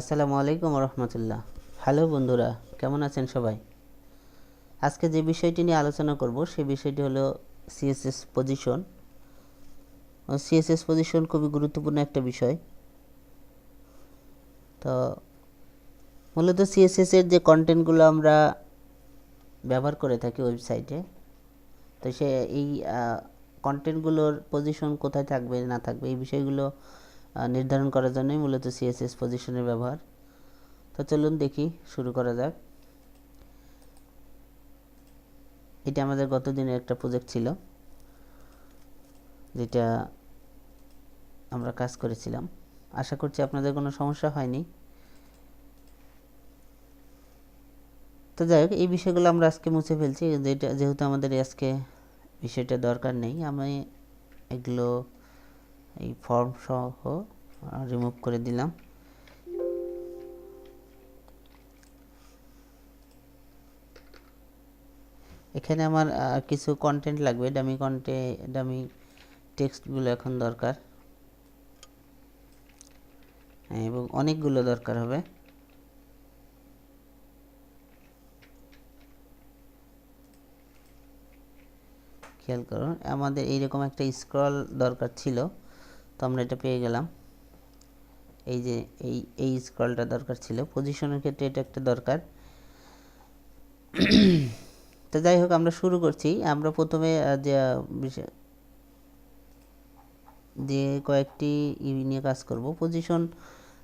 আসসালামু আলাইকুম রহমতুল্লাহ। হ্যালো বন্ধুরা, কেমন আছেন সবাই? আজকে যে বিষয়টি নিয়ে আলোচনা করব সেই বিষয়টি হলো সিএসএস পজিশন। সিএসএস পজিশন খুবই গুরুত্বপূর্ণ একটা বিষয়। তো মূলত সিএসএস এর যে কন্টেন্টগুলো আমরা ব্যবহার করে থাকি ওয়েবসাইটে, তো এই কন্টেন্টগুলোর পজিশন কোথায় থাকবে না থাকবে এই বিষয়গুলো নির্ধারণ করার জন্যই মূলত সিএসএস পজিশনের ব্যবহার। তো চলুন দেখি, শুরু করা যাক। এটা আমাদের গত দিনের একটা প্রজেক্ট ছিল, যেটা আমরা কাজ করেছিলাম। আশা করছি আপনাদের কোনো সমস্যা হয়নি। তো যাই হোক, এই বিষয়গুলো আমরা আজকে মুছে ফেলছি, যেহেতু আমাদের আজকে বিষয়টা দরকার নেই। আমি এগুলো এই ফর্ম সহ রিমুভ করে দিলাম। এখানে আমার কিছু কন্টেন্ট লাগবে, ডামি টেক্সটগুলো এখন দরকার, এবং অনেকগুলো দরকার হবে। খেয়াল করুন, আমাদের এইরকম একটা স্ক্রল দরকার ছিল, তো আমরা এটা পেয়ে গেলাম। এই যে এই স্ক্রলটা দরকার ছিল, পজিশনের ক্ষেত্রে এটা একটা দরকার। তো যাই হোক, আমরা শুরু করছি। আমরা প্রথমে যে কয়েকটি নিয়ে কাজ করব। পজিশন,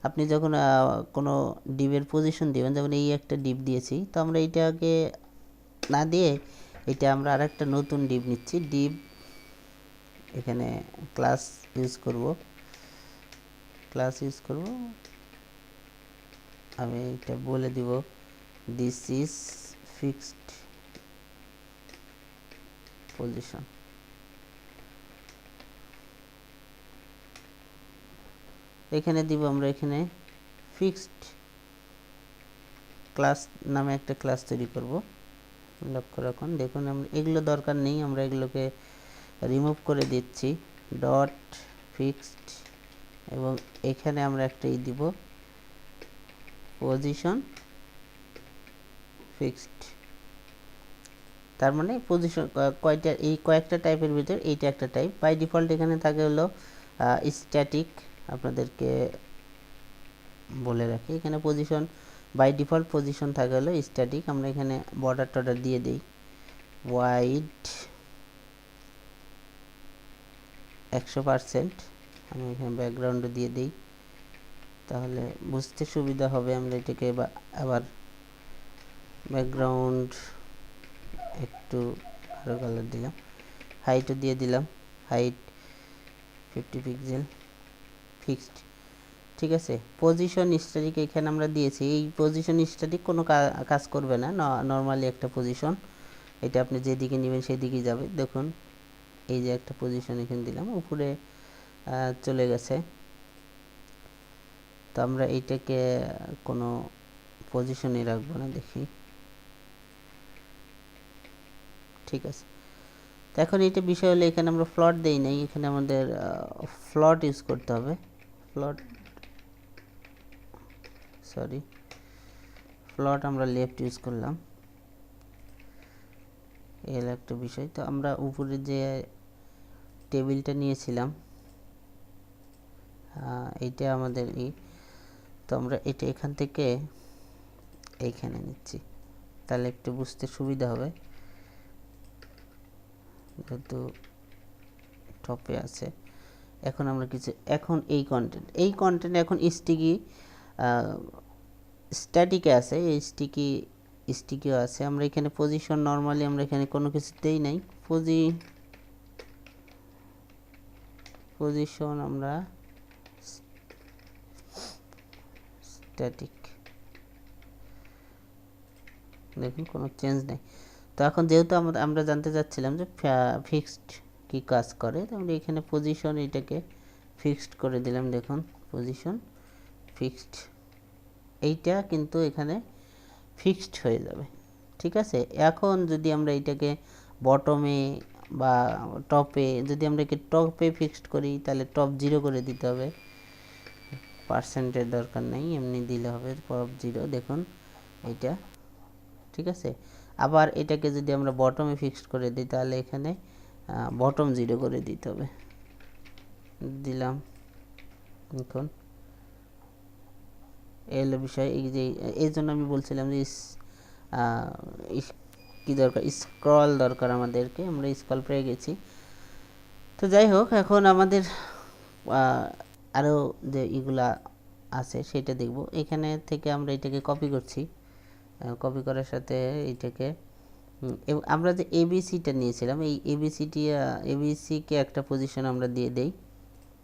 আপনি যখন কোনো ডিবের পজিশন দেবেন, যেমন এই একটা ডিপ দিয়েছি, তো আমরা এইটাকে না দিয়ে এটা আমরা আরেকটা নতুন ডিপ নিচ্ছি। ডিপ এখানে ক্লাস ইউজ করব, আমি এটা বলে দিব দিস ইজ ফিক্সড পজিশন। এখানে দিব আমরা এখানে ফিক্সড ক্লাস নামে একটা ক্লাস তৈরি করব। লক্ষ্য রাখুন, দেখুন আমরা এগুলো দরকার নেই, আমরা এগুলোকে রিমুভ করে দিচ্ছি। ডট ফিক্সড, এবং এখানে আমরা একটা দিব পজিশন ফিক্সড। তার মানে পজিশন কয়েকটা টাইপের ভিতর এইটা একটা টাইপ। বাই ডিফল্ট এখানে থাকে হলো স্ট্যাটিক। আপনাদেরকে বলে রাখি, এখানে পজিশন বাই ডিফল্ট পজিশন থাকে হলো স্ট্যাটিক। আমরা এখানে বর্ডার টর্ডার দিয়ে দিই, ওয়াইড 100%। আমি এখানে ব্যাকগ্রাউন্ড দিয়ে দিই, তাহলে বুঝতে সুবিধা হবে। আমরা এটাকে আবার ব্যাকগ্রাউন্ড একটু আরো কালার দিলাম, হাইটও দিয়ে দিলাম, হাইট 50 পিক্সেল, ফিক্সড। ঠিক আছে, পজিশন স্ট্যাটিক এখানে আমরা দিয়েছি। এই পজিশন স্ট্যাটিক কোনো কাজ করবে না, নর্মালি একটা পজিশন, এটা আপনি যেদিকে নেবেন সেদিকেই যাবে। দেখুন এই যে একটা পজিশন এখানে দিলাম, উপরে চলে গেছে। তো আমরা এইটাকে কোনো পজিশনে রাখবো না, দেখি। ঠিক আছে, তো এখন এইটা বিষয় হলো, এখানে আমরা ফ্লট দেই নাই, এখানে আমাদের ফ্লট ইউজ করতে হবে। ফ্লট আমরা লেফট ইউজ করলাম, এর একটা বিষয়। তো আমরা উপরে যে টেবিলটা নিয়েছিলাম, এইটা আমাদের তো আমরা এটা এখান থেকে এইখানে নিচ্ছি, তাহলে একটু বুঝতে সুবিধা হবে, যেহেতু টপে আছে। এখন আমরা এখন এই কন্টেন্ট এখন স্ট্যাটিকে আছে, এই স্টিকিও আছে। আমরা এখানে পজিশন নরমালি আমরা এখানে কোনো কিছুতেই নাই, পজিশন আমরা স্ট্যাটিক, দেখুন কোনো চেঞ্জ নেই। তো এখন যেহেতু আমরা জানতে চাচ্ছিলাম যে ফিক্সড কি কাজ করে, তো আমরা এখানে পজিশন এটাকে ফিক্সড করে দিলাম। দেখুন পজিশন ফিক্সড, এইটা কিন্তু এখানে ফিক্সড হয়ে যাবে। ঠিক আছে, এখন যদি আমরা এটাকে বটমে বা টপে, যদি আমরা টপে ফিক্সড করি, তাহলে টপ 0 করে দিতে হবে, পার্সেন্টের দরকার নেই, এমনি দিলে হবে প্রপ 0। দেখুন এটা ঠিক আছে। আবার এটাকে যদি আমরা বটমে ফিক্সড করে দিই তাহলে এখানে বটম 0 করে দিতে হবে, দিলাম। এখন এলো বিষয়, এই যে এই জন্য আমি বলছিলাম যে কি দরকার, স্ক্রল দরকার আমাদেরকে, আমরা স্ক্রল পেয়ে গেছি। তো যাই হোক, এখন আমাদের আরও যে এগুলা আছে সেটা দেখব। এখানে থেকে আমরা এটাকে কপি করছি, কপি করার সাথে এটাকে আমরা যে এবিসিটা নিয়েছিলাম, এই এবিসিকে একটা পজিশন আমরা দিয়ে দেই।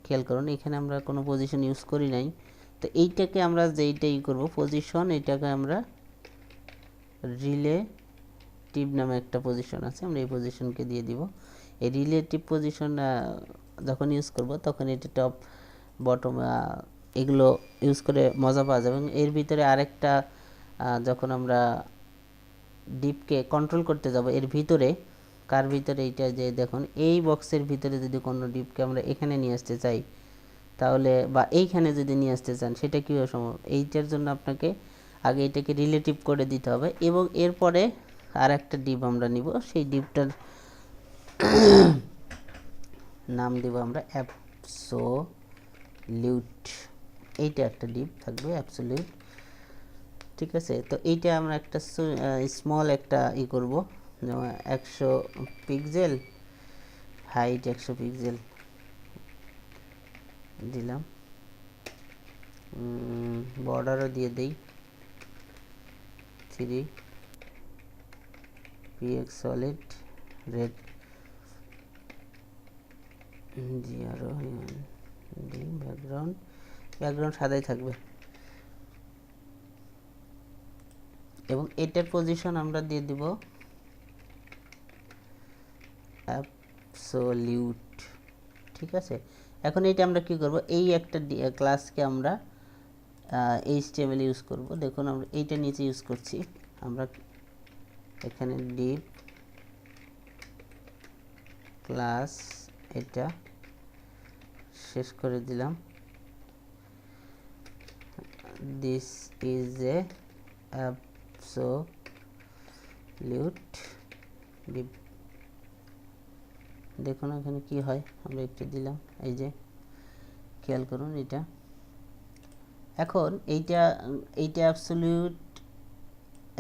খেয়াল করুন এখানে আমরা কোনো পজিশন ইউজ করি নাই। তো এইটাকে আমরা যেইটাই করব পজিশন, এটাকে আমরা রিলেটিভ নামে একটা পজিশন আছে, আমরা এই পজিশনকে দিয়ে দিব। এই রিলেটিভ পজিশন যখন ইউজ করব তখন এটা টপ বটম এগুলো ইউজ করে মজা পাওয়া যাবে। এবং এর ভিতরে আরেকটা যখন আমরা ডিপকে কন্ট্রোল করতে যাব, এর ভিতরে কার ভিতরে এইটা যে দেখুন এই বক্সের ভিতরে যদি কোনো ডিপকে আমরা এখানে নিয়ে আসতে চাই তাহলে, বা এইখানে যদি নিয়ে আসতে চান সেটা কীভাবে সম্ভব, এইটার জন্য আপনাকে আগে এটাকে রিলেটিভ করে দিতে হবে। এবং এরপরে আর একটা ডিপ আমরা নিব, সেই ডিপটার নাম দেব আমরা অ্যাবসোলিউট। এইটা একটা ডিপ থাকবে অ্যাবসোলিউট, ঠিক আছে। তো এইটা আমরা একটা স্মল একটা করব, যেমন 100 পিক্সেল, হাইট 100 পিক্সেল দিলাম। বর্ডারও দিয়ে দেই 3 px সলিড রেড 0 ডি ব্যাকগ্রাউন্ড সাদাই থাকবে। এবং এটার পজিশন আমরা দিয়ে দিব অ্যাবসোলিউট, ঠিক আছে। এখন এইটা আমরা কি করব, এই একটা ক্লাসকে আমরা HTML ইউজ করব। দেখুন আমরা এইটা নিচে ইউজ করছি, আমরা এখানে ডিপ ক্লাস এটা শেষ করে দিলাম, this is a absolute deep. দেখুন এখানে কি হয়, আমরা একটু দিলাম, এই যে খেয়াল করুন এটা। এখন এইটা অ্যাবসোলিউট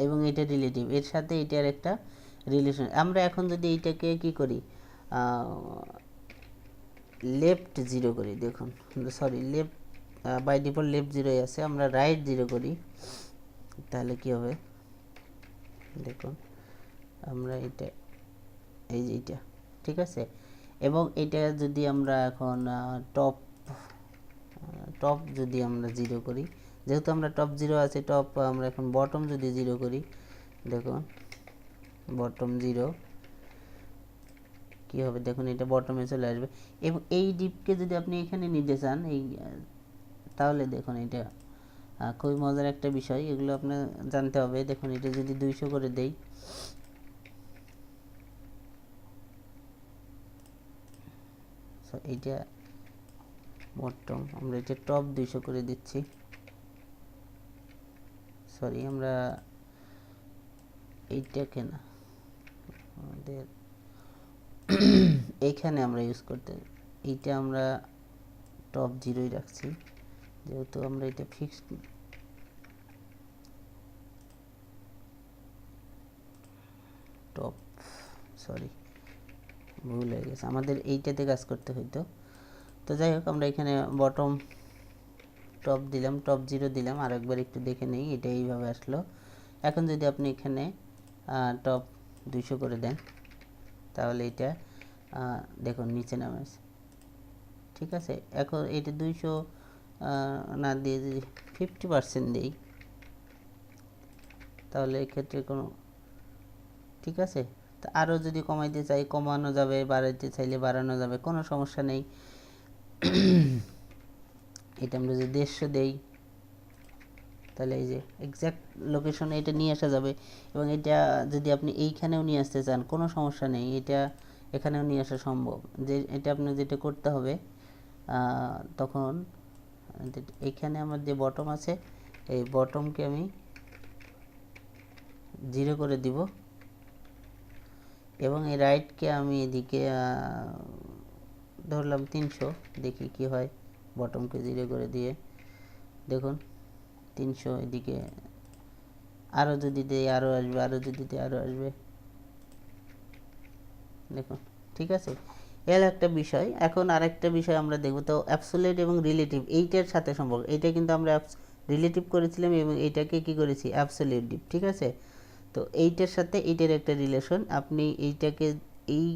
এবং এটা রিলেটিভ, এর সাথে এটার একটা রিলেশন। আমরা এখন যদি এইটাকে কি করি, লেফট 0 করি, দেখুন sorry left by default left 0 আছে, আমরা রাইট 0 করি তাহলে কি হবে, দেখুন আমরা এটা এই যে এটা ঠিক আছে। এবং এটা যদি আমরা এখন টপ যদি আমরা 0 করি, যেহেতু আমরা টপ 0 আছে, টপ আমরা এখন বটম যদি 0 করি, দেখুন বটম 0 কি হবে, দেখুন এটা বটমে চলে আসবে। এবং এই ডিপকে যদি আপনি এখানে নিতে চান এই, তাহলে দেখুন এটা খুবই মজার একটা বিষয়, এগুলো আপনার জানতে হবে। দেখুন এটা যদি 200 করে দেই, এইটা বটম, আমরা এটা টপ 200 করে দিচ্ছি। সরি আমরা এইটাকে না, আমাদের এইখানে আমরা ইউজ করতে, এইটা আমরা টপ 0ই রাখছি, যেহেতু আমরা এটা ফিক্সড টপ, সরি ভুল হয়ে গেছে, আমাদের এইটাতে কাজ করতে হইতো। তো যাই হোক, আমরা এখানে বটম টপ দিলাম, টপ 0 দিলাম। আর একবার একটু দেখে নেই, এটা এইভাবে আসলো। এখন যদি আপনি এখানে টপ 200 করে দেন তাহলে এটা দেখুন নিচে নামে আসে, ঠিক আছে। এখন এটা 200 না দিয়ে যদি 50% দিই তাহলে এক্ষেত্রে কোনো, ঠিক আছে। তো আরও যদি কমাইতে চাই কমানো যাবে, বাড়াইতে চাইলে বাড়ানো যাবে, কোনো সমস্যা নেই। এটা আমরা যদি 150 দেই তাহলে এই যে এক্স্যাক্ট লোকেশনে এটা নিয়ে আসা যাবে। এবং এটা যদি আপনি এইখানেও নিয়ে আসতে চান কোনো সমস্যা নেই, এটা এখানেও নিয়ে আসা সম্ভব। যে এটা আপনি যেটা করতে হবে তখন এখানে আমার যে বটম আছে এই বটমকে আমি 0 করে দিব এবং এই রাইটকে আমি এদিকে ধরলাম 300, দেখি কি হয়। বটমকে 0 করে দিয়ে দেখুন 300, এদিকে আরও যদি দেই আরও আসবে, আরও যদি দেই আরও আসবে, দেখুন ঠিক আছে। এর একটা বিষয়। এখন আরেকটা বিষয় আমরা দেখব, তো অ্যাবসোলিউট এবং রিলেটিভ এইটার সাথে সম্পর্ক। এইটা কিন্তু আমরা রিলেটিভ করেছিলাম এবং এইটাকে কি করেছি অ্যাবসোলিউট ডিপ, ঠিক আছে। তো এইটার সাথে এইটার একটা রিলেশন। আপনি এইটাকে এই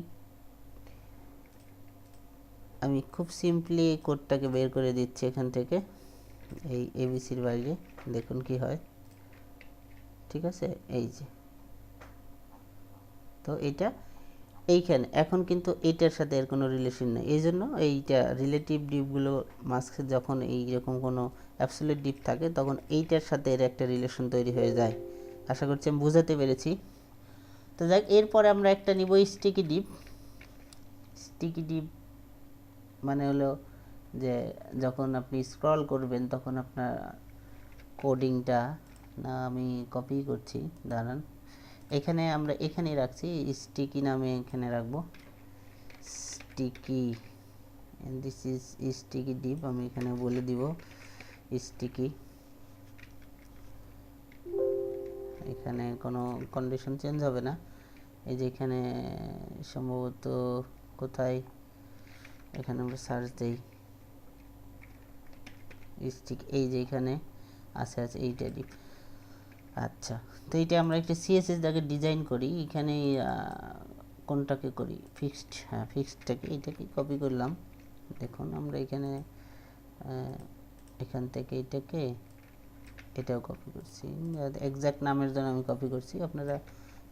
আমি খুব সিম্পলি কোডটাকে বের করে দিচ্ছি এখান থেকে, এই এবিসির বাইরে, দেখুন কি হয়, ঠিক আছে। এই যে তো এইটা এইখানে এখন কিন্তু এইটার সাথে এর কোনো রিলেশন নেই, এই জন্য এইটা রিলেটিভ ডিপগুলো মাস্কে যখন এইরকম কোনো অ্যাবসোলিউট ডিপ থাকে তখন এইটার সাথে এর একটা রিলেশন তৈরি হয়ে যায়। আশা করছি আমি বোঝাতে পেরেছি। তো যাক, এরপরে আমরা একটা নিব স্টিকি ডিপ। স্টিকি ডিপ মানে হলো যে যখন আপনি স্ক্রল করবেন তখন আপনার কোডিংটা, না আমি কপি করছি, দাঁড়ান, এখানে আমরা এখানেই রাখছি, স্টিকি নামে এখানে রাখবো sticky, this is sticky deep. আমি এখানে বলে দিব স্টিকি, এখানে কোনো কন্ডিশন চেঞ্জ হবে না। এই যে এখানে সম্ভবত কোথায়, এখানে আমরা সার্চ দেই স্টিক, এই যে এখানে আছে এইটা ডিপ। আচ্ছা, তো এইটা আমরা একটা সিএসএস দাগে ডিজাইন করি। এখানে কোনটাকে করি ফিক্সড, হ্যাঁ ফিক্সডটাকে, এইটাকে কপি করলাম। দেখুন আমরা এখানে এখান থেকে এটাকে এটাও কপি করছি, এক্স্যাক্ট নামের জন্য আমি কপি করছি, আপনারা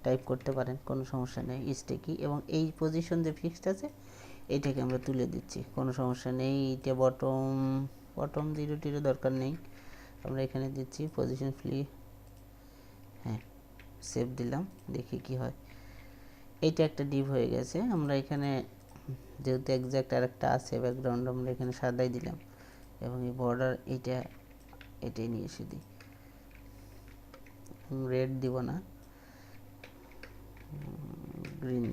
টাইপ করতে পারেন, কোনো সমস্যা নেই। স্টিকি এবং এই পজিশন যে ফিক্সড আছে এইটাকে আমরা তুলে দিচ্ছি, কোনো সমস্যা নেই। এইটা বটম 0 দরকার নেই, আমরা এখানে দিচ্ছি পজিশন ফ্রি, হ্যাঁ সেভ দিলাম, দেখি কি হয়। এইটা একটা ডিপ হয়ে গেছে। আমরা এখানে যেহেতু এক্স্যাক্ট আরেকটা আছে ব্যাকগ্রাউন্ড, আমরা এখানে সাদাই দিলাম এবং এই বর্ডার এটাই নিয়ে এসে দিই, রেড দিব না, গ্রিন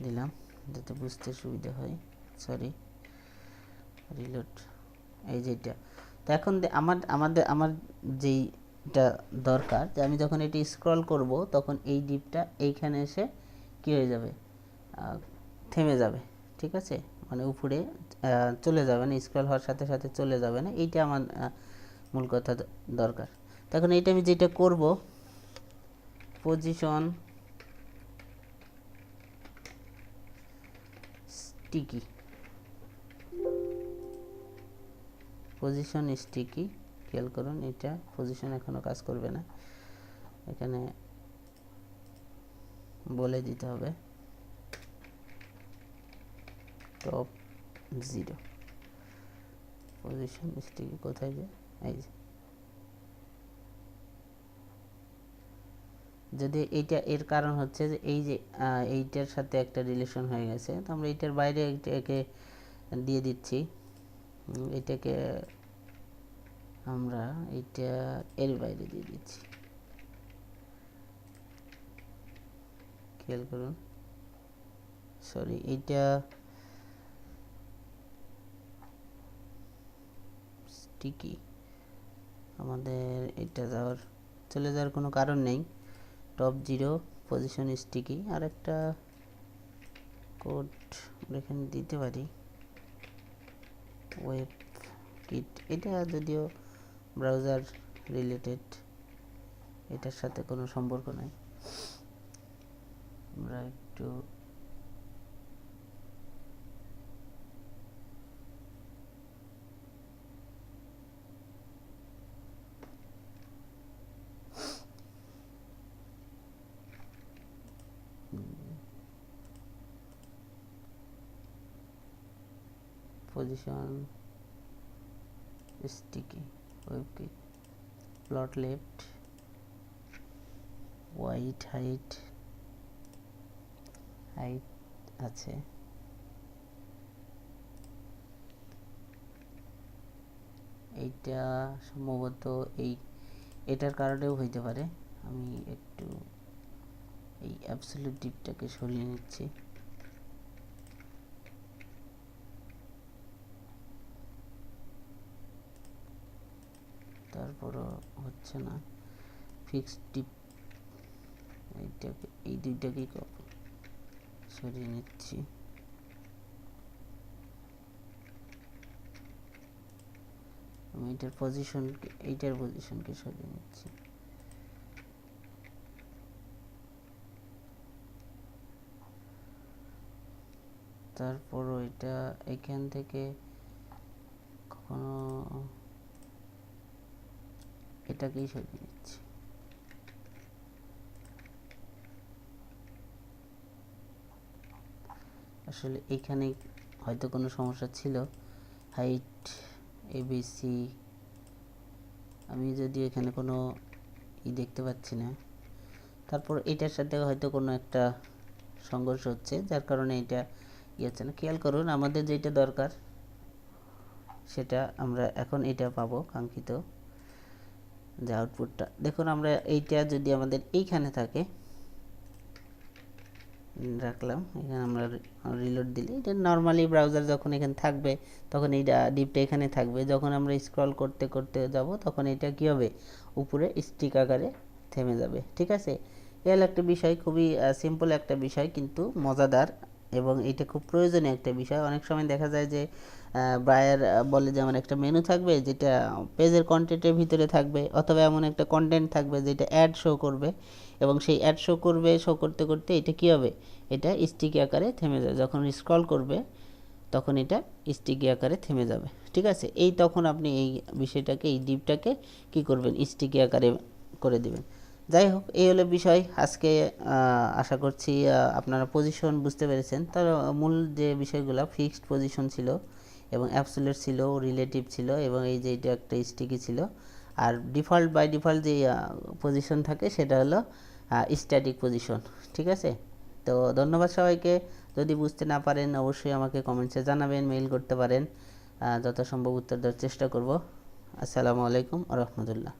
দিলাম যাতে বুঝতে সুবিধা হয়। সরি, রিলোড, এই যেটা। তো এখন আমার যেইটা দরকার, যে আমি যখন এটি স্ক্রল করব তখন এই ডিপটা এইখানে এসে কী হয়ে যাবে, থেমে যাবে, ঠিক আছে, মানে উপরে চলে যাবে না, স্ক্রল হওয়ার সাথে সাথে চলে যাবে না, এইটা আমার মূল কথা দরকার। তখন এইটা আমি যেটা করব, পজিশন স্টিকি, পজিশন স্টিকি, খেয়াল করুন এটা পজিশন এখনও কাজ করবে না, এখানে বলে দিতে হবে টপ 0, পজিশন স্টিকি কোথায় যে, এই যে, যদি এইটা এর কারণ হচ্ছে যে এই যে এইটার সাথে একটা রিলেশন হয়ে গেছে, তো আমরা এইটার বাইরে এটাকে দিয়ে দিচ্ছি, এটাকে আমরা এইটা এর বাইরে দিয়ে দিচ্ছি, খেয়াল করুন। সরি, এইটা স্টিকি, আমাদের এটা চলে যাওয়ার কোনো কারণ নেই। টপ 0, পজিশন স্টিকি, আর একটা কোড এখানে দিতে পারি, ওয়েব কিট, এটা যদিও ব্রাউজার রিলেটেড, এটার সাথে কোনো সম্পর্ক নাই। আমরা একটু position sticky, web kit, plot left, white height আছে, এইটা সম্ভবত এটার কারণেও হইতে পারে। আমি একটু এই অ্যাবসলিউট ডিপটাকে সরিয়ে নিচ্ছি। তারপরও হচ্ছে না। ফিক্সড ডিপ এইটাকে, এই দুইটাকেই সরিয়ে নিচ্ছি। আমি এইটার পজিশনকে সরিয়ে নিচ্ছি। তারপরও এটা এখান থেকে কখনো এটাকেই সরিয়ে নিচ্ছি। আসলে এখানে হয়তো কোনো সমস্যা ছিল। হাইট এবিসি, আমি যদি এখানে কোনো দেখতে পাচ্ছি না। তারপর এটার সাথে হয়তো কোনো একটা সংঘর্ষ হচ্ছে, যার কারণে এটা হচ্ছে না। খেয়াল করুন, আমাদের যেটা দরকার সেটা আমরা এখন এটা পাবো, কাঙ্ক্ষিত যে আউটপুটটা। দেখুন, আমরা এইটা যদি আমাদের এইখানে থাকে, রাখলাম এখানে, আমরা রিলোড দিলে এটা নর্মালি ব্রাউজার যখন এখানে থাকবে তখন এইটা ডিপটা এখানে থাকবে। যখন আমরা স্ক্রল করতে করতে যাব তখন এটা কী হবে, উপরে স্টিক আকারে থেমে যাবে। ঠিক আছে, এর একটা বিষয়, খুবই সিম্পল একটা বিষয় কিন্তু মজাদার, এবং এটা খুব প্রয়োজনীয় একটা বিষয়। অনেক সময় দেখা যায় যে বায়ার বলে যে আমার একটা মেনু থাকবে যেটা পেজের কন্টেন্টের ভিতরে থাকবে, অথবা এমন একটা কন্টেন্ট থাকবে যেটা অ্যাড শো করবে, এবং সেই অ্যাড শো করতে করতে এটা কী হবে, এটা স্টিকি আকারে থেমে যাবে। যখন স্ক্রল করবে তখন এটা স্টিকি আকারে থেমে যাবে। ঠিক আছে, এই তখন আপনি এই বিষয়টাকে, এই ডিপটাকে কি করবেন, স্টিকি আকারে করে দিবেন। যাই হোক, এই হলো বিষয় আজকে। আশা করছি আপনারা পজিশন বুঝতে পেরেছেন। তার মূল যে বিষয়গুলো, ফিক্সড পজিশন ছিল, এবং অ্যাবসলিউট ছিল, রিলেটিভ ছিল, এবং এই যে এটা একটা স্টিকি ছিল। আর বাই ডিফল্ট যে পজিশন থাকে সেটা হলো স্ট্যাটিক পজিশন। ঠিক আছে, তো ধন্যবাদ সবাইকে। যদি বুঝতে না পারেন অবশ্যই আমাকে কমেন্টসে জানাবেন, মেইল করতে পারেন, যত সম্ভব উত্তর দেওয়ার চেষ্টা করব। আসসালামু আলাইকুম ওয়া রাহমাতুল্লাহ।